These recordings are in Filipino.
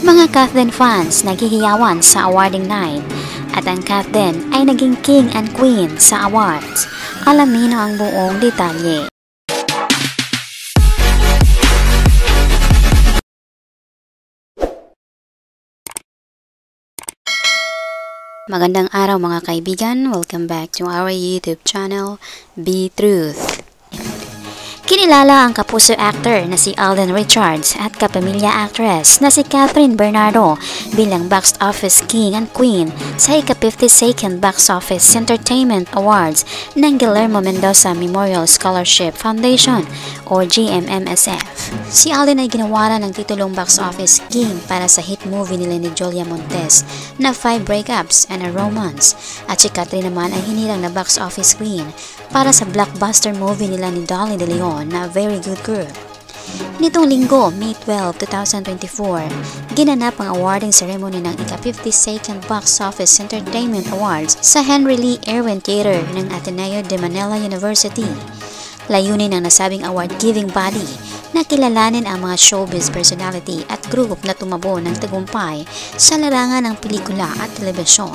Mga Kathleen fans naghihiyawan sa awarding night at ang Kathleen ay naging king and queen sa awards. Alamin ang buong detalye. Magandang araw mga kaibigan, welcome back to our YouTube channel, Be Truth. Kinilala ang kapuso actor na si Alden Richards at kapamilya actress na si Catherine Bernardo bilang box office king and queen sa ika-52nd Box Office Entertainment Awards ng Guillermo Mendoza Memorial Scholarship Foundation o GMMSF. Si Alden ay ginawaran ng titulong box office king para sa hit movie nila ni Julia Montes na 5 Breakups and a Romance at si Catherine naman ay hinirang na box office queen para sa blockbuster movie nila ni Dolly De Leon na Very Good Girl. Nitong linggo, May 12, 2024, ginanap ang awarding ceremony ng ika-52nd Box Office Entertainment Awards sa Henry Lee Irwin Theater ng Ateneo de Manila University. Layunin ng nasabing award-giving body na kilalanin ang mga showbiz personality at group na tumabo ng tagumpay sa larangan ng pelikula at telebisyon.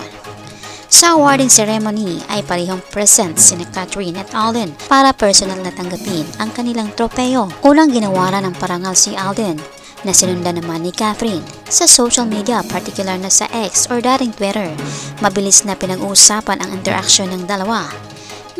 Sa awarding ceremony ay parehong present sina Catherine at Alden para personal na tanggapin ang kanilang tropeo. Unang ginawaran ng parangal si Alden na sinundan naman ni Catherine. Sa social media, particular na sa X or dating Twitter, mabilis na pinag-uusapan ang interaksyon ng dalawa.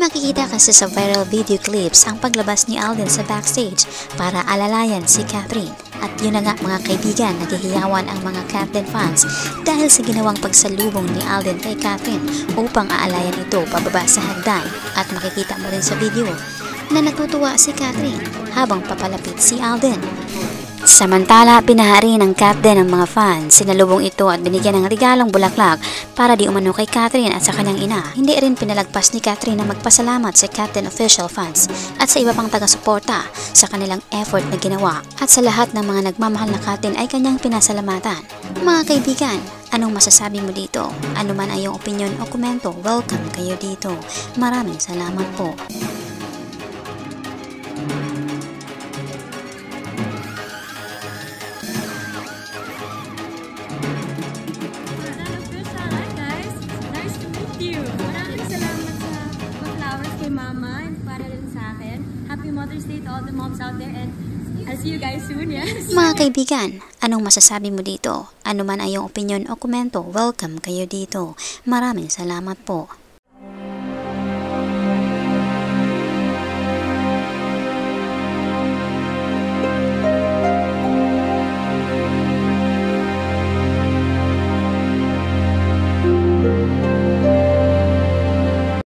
Makikita kasi sa viral video clips ang paglabas ni Alden sa backstage para alalayan si Catherine. At yun na nga mga kaibigan, naghihiyawan ang mga Kathleen fans dahil sa ginawang pagsalubong ni Alden kay Catherine upang aalayan ito pababa sa hagdan. At makikita mo rin sa video na natutuwa si Catherine habang papalapit si Alden. Samantala, pinahari ng Kathleen ang mga fans. Sinalubong ito at binigyan ng regalong bulaklak para di umano kay Catherine at sa kanyang ina. Hindi rin pinalagpas ni Catherine na magpasalamat sa Kathleen official fans at sa iba pang taga-suporta sa kanilang effort na ginawa. At sa lahat ng mga nagmamahal na Kathleen ay kanyang pinasalamatan. Mga kaibigan, anong masasabi mo dito? Ano man ay iyong opinion o komento, welcome kayo dito. Maraming salamat po. Mama and para rin sa akin. Happy Mother's Day to all the moms out there and I'll see you guys soon, yes? Mga kaibigan, anong masasabi mo dito? Ano man ay iyong opinion o komento, welcome kayo dito. Maraming salamat po.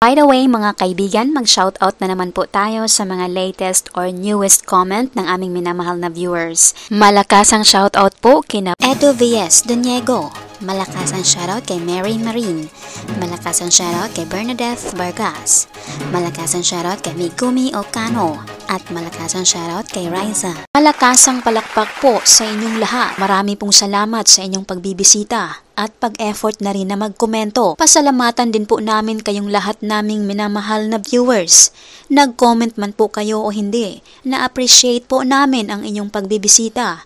By the way mga kaibigan, mag-shoutout na naman po tayo sa mga latest or newest comment ng aming minamahal na viewers. Malakas ang shoutout po kina Edo V.S. Doniego. Malakas ang shoutout kay Mary Marine. Malakas ang shoutout kay Bernadette Vargas. Malakas ang shoutout kay Megumi Okano. At malakas ang shoutout kay Riza. Malakas ang palakpak po sa inyong lahat. Marami pong salamat sa inyong pagbibisita at pag-effort na rin na magkomento. Pasalamatan din po namin kayong lahat naming minamahal na viewers. Nag-comment man po kayo o hindi, na-appreciate po namin ang inyong pagbibisita.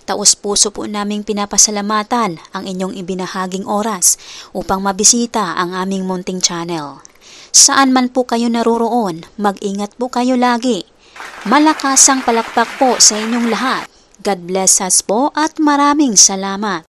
Taos-puso po naming pinapasalamatan ang inyong ibinahaging oras upang mabisita ang aming munting channel. Saan man po kayo naroroon, mag-ingat po kayo lagi. Malakas ang palakpak po sa inyong lahat. God bless us po at maraming salamat.